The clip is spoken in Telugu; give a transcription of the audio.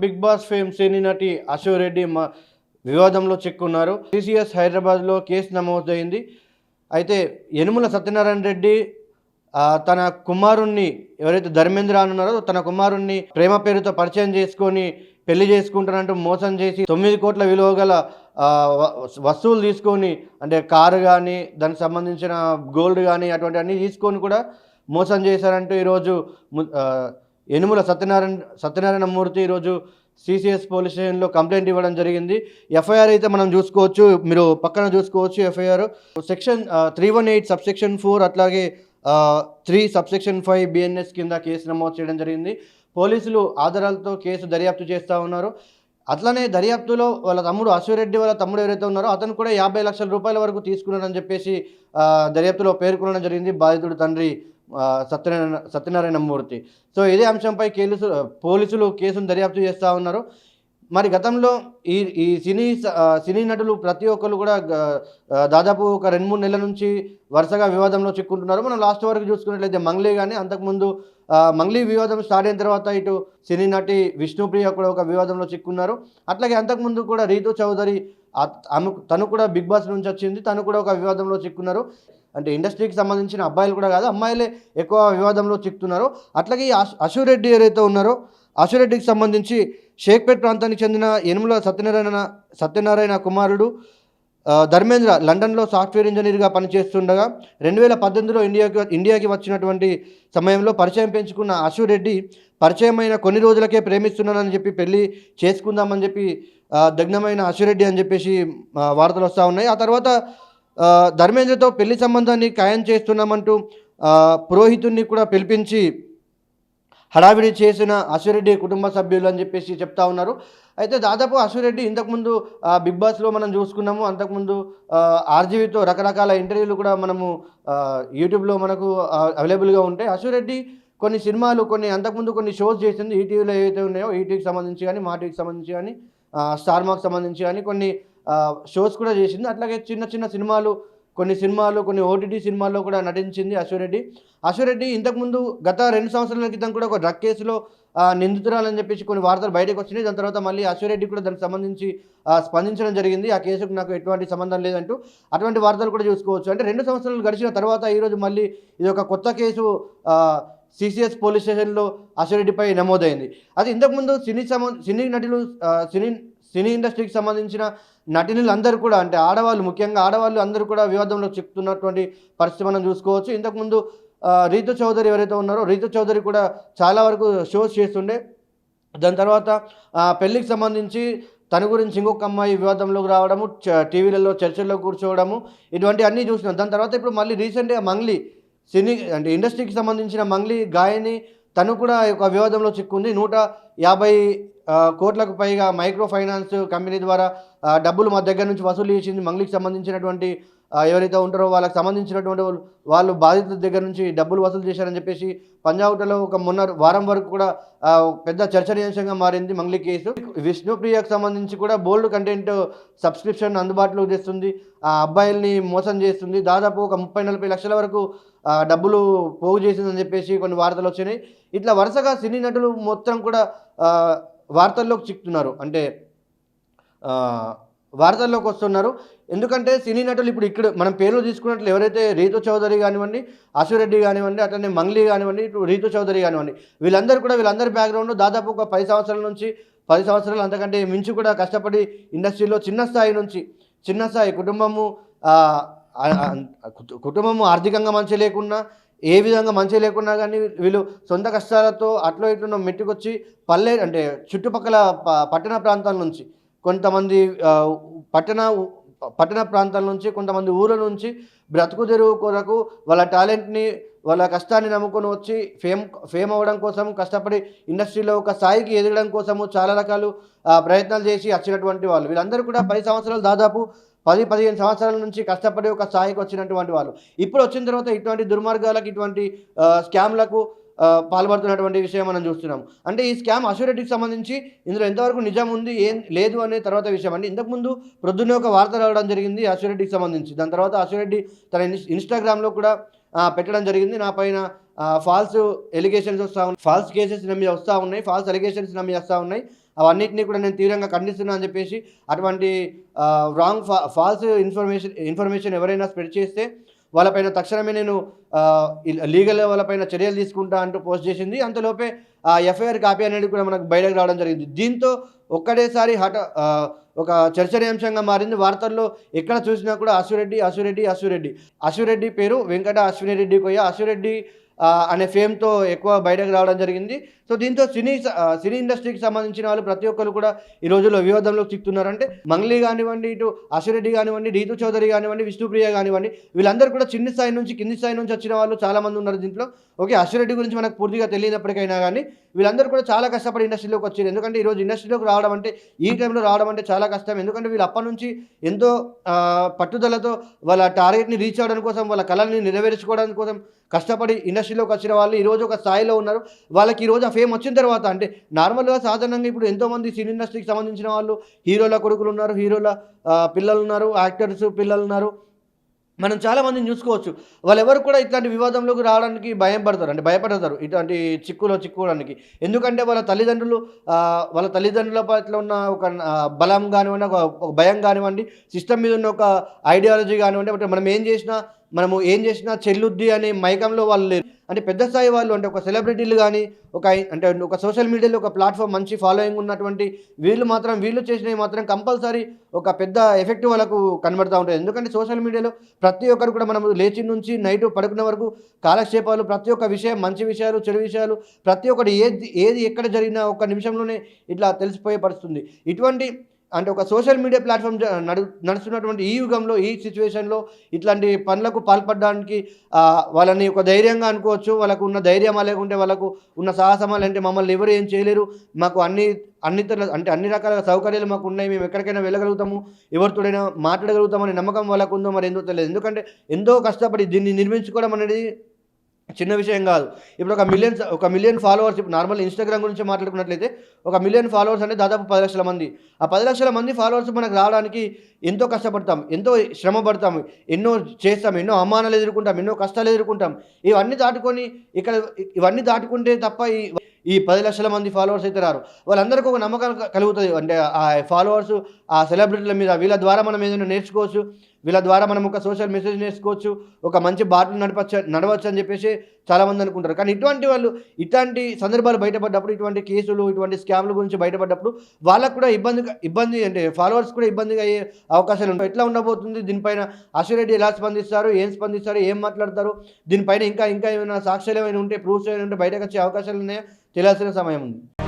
బిగ్ బాస్ ఫేమ్ సినీ నటి అశు రెడ్డి వివాదంలో చిక్కున్నారు. సిసిఎస్ హైదరాబాద్లో కేసు నమోదైంది. అయితే యనుమల సత్యనారాయణ రెడ్డి తన కుమారుణ్ణి ఎవరైతే ధర్మేంద్ర ఉన్నారో తన కుమారుణ్ణి ప్రేమ పేరుతో పరిచయం చేసుకొని పెళ్లి చేసుకుంటానంటూ మోసం చేసి 9 కోట్ల విలువ గల వస్తువులు తీసుకొని, అంటే కారు కానీ దానికి సంబంధించిన గోల్డ్ కానీ అటువంటి అన్నీ తీసుకొని కూడా మోసం చేశారంటూ ఈరోజు యనుమల సత్యనారాయణ మూర్తి ఈరోజు సిసిఎస్ పోలీస్ స్టేషన్లో కంప్లైంట్ ఇవ్వడం జరిగింది. ఎఫ్ఐఆర్ అయితే మనం చూసుకోవచ్చు, మీరు పక్కన చూసుకోవచ్చు. ఎఫ్ఐఆర్ సెక్షన్ 318 సబ్సెక్షన్ 4 అట్లాగే 3 సబ్సెక్షన్ 5 బిఎన్ఎస్ కింద కేసు నమోదు చేయడం జరిగింది. పోలీసులు ఆధారాలతో కేసు దర్యాప్తు చేస్తూ ఉన్నారు. అట్లనే దర్యాప్తులో వాళ్ళ తమ్ముడు అశ్వరెడ్డి వాళ్ళ తమ్ముడు ఎవరైతే ఉన్నారో అతను కూడా 50 లక్షల రూపాయల వరకు తీసుకున్నారని చెప్పేసి దర్యాప్తులో పేర్కొనడం జరిగింది బాధితుడు తండ్రి సత్యనారాయణ మూర్తి. సో ఇదే అంశంపై పోలీసులు కేసును దర్యాప్తు చేస్తూ ఉన్నారు. మరి గతంలో ఈ సినీ నటులు ప్రతి ఒక్కరు కూడా దాదాపు ఒక 2-3 నెలల నుంచి వరుసగా వివాదంలో చిక్కుంటున్నారు. మనం లాస్ట్ వరకు చూసుకున్నట్లయితే మంగ్లీ కానీ, అంతకుముందు మంగ్లీ వివాదం స్టార్ట్ అయిన తర్వాత ఇటు సినీ నటి విష్ణుప్రియ కూడా ఒక వివాదంలో చిక్కున్నారు. అట్లాగే అంతకుముందు కూడా రీతు చౌదరి తను కూడా బిగ్ బాస్ నుంచి వచ్చింది, తను కూడా ఒక వివాదంలో చిక్కున్నారు. అంటే ఇండస్ట్రీకి సంబంధించిన అబ్బాయిలు కూడా కాదు, అమ్మాయిలే ఎక్కువ వివాదంలో చిక్కుతున్నారు. అట్లాగే ఈ అశు రెడ్డి ఎవరైతే ఉన్నారో అశు రెడ్డికి సంబంధించి షేక్పేట్ ప్రాంతానికి చెందిన యనుమల సత్యనారాయణ కుమారుడు ధర్మేంద్ర లండన్లో సాఫ్ట్వేర్ ఇంజనీర్గా పనిచేస్తుండగా 2018లో ఇండియాకి వచ్చినటువంటి సమయంలో పరిచయం పెంచుకున్న అశు రెడ్డి పరిచయమైన కొన్ని రోజులకే ప్రేమిస్తున్నానని చెప్పి పెళ్లి చేసుకుందామని చెప్పి దగ్నమైన అశు రెడ్డి అని చెప్పేసి వార్తలు వస్తూ ఉన్నాయి. ఆ తర్వాత ధర్మేంద్రతో పెళ్లి సంబంధాన్ని ఖాయం చేస్తున్నామంటూ పురోహితుడిని కూడా పిలిపించి హడావిడి చేసిన అశురెడ్డి కుటుంబ సభ్యులు అని చెప్పేసి చెప్తా ఉన్నారు. అయితే దాదాపు అశురెడ్డి ఇంతకుముందు బిగ్ బాస్లో మనం చూసుకున్నాము. అంతకుముందు ఆర్జీవీతో రకరకాల ఇంటర్వ్యూలు కూడా మనము యూట్యూబ్లో మనకు అవైలబుల్గా ఉంటాయి. అశురెడ్డి కొన్ని సినిమాలు అంతకుముందు కొన్ని షోస్ చేసింది. ఈటీవీలో ఏవైతే ఉన్నాయో ఈటీవీకి సంబంధించి కానీ, మా టీవీకి సంబంధించి కానీ, స్టార్ మార్క్ సంబంధించి కానీ కొన్ని షోస్ కూడా చేసింది. అట్లాగే చిన్న సినిమాలు కొన్ని ఓటీటీ సినిమాల్లో కూడా నటించింది అశురెడ్డి. ఇంతకుముందు గత 2 సంవత్సరాల క్రితం కూడా ఒక డ్రగ్ కేసులో నిందితురాలని చెప్పేసి కొన్ని వార్తలు బయటకు వచ్చినాయి. దాని తర్వాత మళ్ళీ అశురెడ్డి కూడా దానికి సంబంధించి స్పందించడం జరిగింది. ఆ కేసుకు నాకు ఎటువంటి సంబంధం లేదంటూ అటువంటి వార్తలు కూడా చూసుకోవచ్చు. అంటే 2 సంవత్సరాలు గడిచిన తర్వాత ఈరోజు మళ్ళీ ఇది ఒక కొత్త కేసు సిసిఎస్ పోలీస్ స్టేషన్లో అశురెడ్డిపై నమోదైంది. అది ఇంతకుముందు సినీ నటులు సినీ ఇండస్ట్రీకి సంబంధించిన నటినులు అందరూ కూడా, అంటే ముఖ్యంగా ఆడవాళ్ళు అందరూ కూడా వివాదంలో చిక్కుతున్నటువంటి పరిస్థితి మనం చూసుకోవచ్చు. ఇంతకుముందు రీతు చౌదరి ఎవరైతే ఉన్నారో రీతు చౌదరి కూడా చాలా వరకు షోస్ చేస్తుండే. దాని తర్వాత పెళ్ళికి సంబంధించి తన గురించి ఇంకొక అమ్మాయి వివాదంలోకి రావడము, టీవీలలో చర్చల్లో కూర్చోవడము, ఇటువంటి అన్నీ చూసినాం. దాని తర్వాత ఇప్పుడు మళ్ళీ రీసెంట్గా మంగ్లీ అంటే ఇండస్ట్రీకి సంబంధించిన మంగ్లీ గాయని తను కూడా ఒక వివాదంలో చిక్కుంది. 150 కోట్లకు పైగా మైక్రో ఫైనాన్స్ కంపెనీ ద్వారా డబ్బులు మా దగ్గర నుంచి వసూలు చేసింది. మంగ్లీకి సంబంధించినటువంటి ఎవరైతే ఉంటారో వాళ్ళకి సంబంధించినటువంటి వాళ్ళు బాధితుల దగ్గర నుంచి డబ్బులు వసూలు చేశారని చెప్పేసి పంజాగుట్టలో ఒక వారం వరకు కూడా పెద్ద చర్చనీయాంశంగా మారింది మంగ్లీ కేసు. విష్ణుప్రియకు సంబంధించి కూడా బోల్డ్ కంటెంట్ సబ్స్క్రిప్షన్ అందుబాటులోకి తెస్తుంది, ఆ అబ్బాయిల్ని మోసం చేస్తుంది, దాదాపు ఒక 30-40 లక్షల వరకు డబ్బులు పోగు చేసిందని చెప్పేసి కొన్ని వార్తలు వచ్చినాయి. ఇట్లా వరుసగా సినీ నటులు మొత్తం కూడా వార్తల్లోకి చిక్కుతున్నారు, అంటే వార్తల్లోకి వస్తున్నారు. ఎందుకంటే సినీ నటులు ఇప్పుడు ఇక్కడ మనం పేర్లు తీసుకున్నట్లు ఎవరైతే రీతు చౌదరి కానివ్వండి, అశురెడ్డి కానివ్వండి, అట్లనే మంగ్లీ కానివ్వండి, ఇప్పుడు రీతు చౌదరి కానివ్వండి, వీళ్ళందరి బ్యాక్గ్రౌండ్ దాదాపు ఒక 10 సంవత్సరాల నుంచి 10 సంవత్సరాలు అంతకంటే మించి కూడా కష్టపడి ఇండస్ట్రీలో చిన్న స్థాయి కుటుంబము ఆర్థికంగా మంచి లేకున్నా, ఏ విధంగా మంచి లేకున్నా కానీ వీళ్ళు సొంత కష్టాలతో అట్లో ఇట్లో మెట్టుకొచ్చి అంటే చుట్టుపక్కల పట్టణ ప్రాంతాల నుంచి కొంతమంది పట్టణ ప్రాంతాల నుంచి కొంతమంది ఊళ్ళ నుంచి బ్రతుకు తెరువు కొరకు వాళ్ళ టాలెంట్ని వాళ్ళ కష్టాన్ని నమ్ముకొని వచ్చి ఫేమ్ అవ్వడం కోసం కష్టపడి ఇండస్ట్రీలో ఒక స్థాయికి ఎదగడం కోసము చాలా రకాలు ప్రయత్నాలు చేసి వచ్చినటువంటి వాళ్ళు వీళ్ళందరూ కూడా 10 సంవత్సరాలు దాదాపు 10-15 సంవత్సరాల నుంచి కష్టపడి ఒక స్థాయికి వచ్చినటువంటి వాళ్ళు ఇప్పుడు వచ్చిన తర్వాత ఇటువంటి దుర్మార్గాలకు ఇటువంటి స్కామ్లకు పాల్పడుతున్నటువంటి విషయం మనం చూస్తున్నాం. అంటే ఈ స్కామ్ అశురెడ్డికి సంబంధించి ఇందులో ఎంతవరకు నిజం ఉంది ఏం లేదు అనే తర్వాత విషయం. అంటే ఇంతకుముందు ప్రొద్దునే ఒక వార్త రావడం జరిగింది అశురెడ్డికి సంబంధించి. దాని తర్వాత అశురెడ్డి తన ఇన్స్టాగ్రామ్లో కూడా పెట్టడం జరిగింది, నా పైన ఫాల్స్ ఎలిగేషన్స్ వస్తూ ఉన్నాయి, ఫాల్స్ కేసెస్ నా మీద వస్తూ ఉన్నాయి, ఫాల్స్ ఎలిగేషన్స్ నా మీద వస్తూ ఉన్నాయి, అవన్నిటిని కూడా నేను తీవ్రంగా ఖండిస్తున్నా అని చెప్పేసి అటువంటి రాంగ్ ఫాల్స్ ఇన్ఫర్మేషన్ ఎవరైనా స్ప్రెడ్ చేస్తే వాళ్ళపైన తక్షణమే నేను లీగల్ వాళ్ళపైన చర్యలు తీసుకుంటా అంటూ పోస్ట్ చేసింది. అంతలోపే ఆ ఎఫ్ఐఆర్ కాపీ అనేది కూడా మనకు బయటకు రావడం జరిగింది. దీంతో ఒక్కటేసారి ఒక చర్చనీయాంశంగా మారింది. వార్తల్లో ఎక్కడ చూసినా కూడా అశ్విరెడ్డి పేరు వెంకట అశ్వినిరెడ్డి కొయ్య అశ్విరెడ్డి అనే ఫేమ్‌తో ఎక్కువ బయటకు రావడం జరిగింది. సో దీంతో సినీ ఇండస్ట్రీకి సంబంధించిన వాళ్ళు ప్రతి ఒక్కరు కూడా ఈ రోజుల్లో వివాదంలోకి చిక్కుతున్నారు. అంటే మంగ్లీ గానివ్వండి, ఇటు అశ్విరెడ్డి గానివ్వండి, రీతు చౌదరి గానివ్వండి, విష్ణుప్రియ గానివ్వండి, వీళ్ళందరూ కూడా చిన్న స్థాయి నుంచి కింది స్థాయి నుంచి వచ్చిన వాళ్ళు చాలామంది ఉన్నారు దీంట్లో. ఓకే, అశ్విరెడ్డి గురించి మనకు పూర్తిగా తెలియనప్పటికైనా కానీ వీళ్ళందరూ కూడా చాలా కష్టపడి ఇండస్ట్రీలోకి వచ్చారు. ఎందుకంటే ఈరోజు ఇండస్ట్రీలోకి రావడం అంటే ఈ టైంలో రావడం అంటే చాలా కష్టం. ఎందుకంటే వీళ్ళు అప్పటి నుంచి ఎంతో పట్టుదలతో వాళ్ళ టార్గెట్ని రీచ్ అవ్వడం కోసం, వాళ్ళ కళల్ని నెరవేర్చుకోవడం కోసం కష్టపడి ఇండస్ట్రీలోకి వచ్చిన వాళ్ళు ఈరోజు ఒక స్థాయిలో ఉన్నారు. వాళ్ళకి ఈరోజు ఆ ఫేమ్ వచ్చిన తర్వాత అంటే నార్మల్గా సాధారణంగా ఇప్పుడు ఎంతోమంది సినీ ఇండస్ట్రీకి సంబంధించిన వాళ్ళు హీరోల కొడుకులు ఉన్నారు, హీరోల పిల్లలు ఉన్నారు, యాక్టర్స్ పిల్లలు ఉన్నారు. మనం చాలామందిని చూసుకోవచ్చు. వాళ్ళెవరు కూడా ఇట్లాంటి వివాదంలోకి రావడానికి భయపడతారు ఇట్లాంటి చిక్కుకోవడానికి. ఎందుకంటే వాళ్ళ తల్లిదండ్రుల పట్ల ఉన్న ఒక బలం కానివ్వండి, ఒక భయం కానివ్వండి, సిస్టమ్ మీద ఉన్న ఒక ఐడియాలజీ కానివ్వండి, అంటే మనము ఏం చేసినా చెల్లుద్ది అనే మైకంలో వాళ్ళు లేరు. అంటే పెద్ద స్థాయి వాళ్ళు అంటే ఒక సెలబ్రిటీలు కానీ ఒక సోషల్ మీడియాలో ఒక ప్లాట్ఫామ్ మంచి ఫాలోయింగ్ ఉన్నటువంటి వీళ్ళు చేసినవి మాత్రం కంపల్సరీ ఒక పెద్ద ఎఫెక్ట్ వాళ్ళకు కనబడుతూ ఉంటుంది. ఎందుకంటే సోషల్ మీడియాలో ప్రతి ఒక్కరు కూడా మనం లేచి నుంచి నైట్ పడుకునే వరకు కాలక్షేపాలు, ప్రతి ఒక్క విషయం, మంచి విషయాలు, చెడు విషయాలు, ప్రతి ఒక్కటి ఏది ఎక్కడ జరిగినా ఒక్క నిమిషంలోనే ఇట్లా తెలిసిపోయే పడుతుంది. ఇటువంటి అంటే ఒక సోషల్ మీడియా ప్లాట్ఫామ్ నడుస్తున్నటువంటి ఈ యుగంలో, ఈ సిచ్యువేషన్లో ఇట్లాంటి పనులకు పాల్పడడానికి వాళ్ళని ఒక ధైర్యంగా అనుకోవచ్చు. వాళ్ళకు ఉన్న ధైర్యమా, లేకుంటే వాళ్ళకు ఉన్న సాహసమా, అంటే మమ్మల్ని ఎవరు ఏం చేయలేరు, మాకు అన్ని రకాల సౌకర్యాలు మాకు ఉన్నాయి, మేము ఎక్కడికైనా వెళ్ళగలుగుతాము, ఎవరితోడైనా మాట్లాడగలుగుతామనే నమ్మకం వాళ్ళకు ఉందో మరి ఎందుకు తెలియదు. ఎందుకంటే ఎంతో కష్టపడి దీన్ని నిర్మించుకోవడం అనేది చిన్న విషయం కాదు. ఇప్పుడు ఒక మిలియన్ ఫాలోవర్స్, ఇప్పుడు నార్మల్ ఇన్‌స్టాగ్రామ్ గురించి మాట్లాడుకున్నట్లయితే 1 మిలియన్ ఫాలోవర్స్ అంటే దాదాపు 10 లక్షల మంది. ఆ 10 లక్షల మంది ఫాలోవర్స్ మనకు రావడానికి ఎంతో కష్టపడతాం, ఎంతో శ్రమ పడతాం, ఎన్నో చేస్తాం, ఎన్నో అవమానాలు ఎదుర్కొంటాం, ఎన్నో కష్టాలు ఎదుర్కొంటాం. ఇవన్నీ దాటుకుంటే తప్ప ఈ 10 లక్షల మంది ఫాలోవర్స్ అయితే రారు. వాళ్ళందరికీ ఒక నమ్మకం కలుగుతుంది. అంటే ఆ ఫాలోవర్స్, ఆ సెలబ్రిటీల మీద, వీళ్ళ ద్వారా మనం ఏదైనా నేర్చుకోవచ్చు, వీళ్ళ ద్వారా మనం ఒక సోషల్ మెసేజ్ నేర్చుకోవచ్చు, ఒక మంచి బాటలు నడవచ్చు అని చెప్పేసి చాలామంది అనుకుంటారు. కానీ ఇట్లాంటి సందర్భాలు బయటపడ్డప్పుడు, ఇటువంటి కేసులు, ఇటువంటి స్కామ్ల గురించి బయటపడ్డప్పుడు వాళ్ళకు కూడా ఇబ్బంది అంటే ఫాలోవర్స్ కూడా ఇబ్బందిగా అయ్యే అవకాశాలు ఉంటాయి. ఎట్లా ఉండబోతుంది దీనిపైన అశ్విరెడ్డి ఎలా స్పందిస్తారు, ఏం మాట్లాడతారు, దీనిపైన ఇంకా ఏమైనా సాక్ష్యాలు ఏమైనా ఉంటే, ప్రూఫ్స్ ఏమైనా ఉంటే బయటకు వచ్చే అవకాశాలు ఉన్నాయా, తెలియాల్సిన సమయం ఉంది.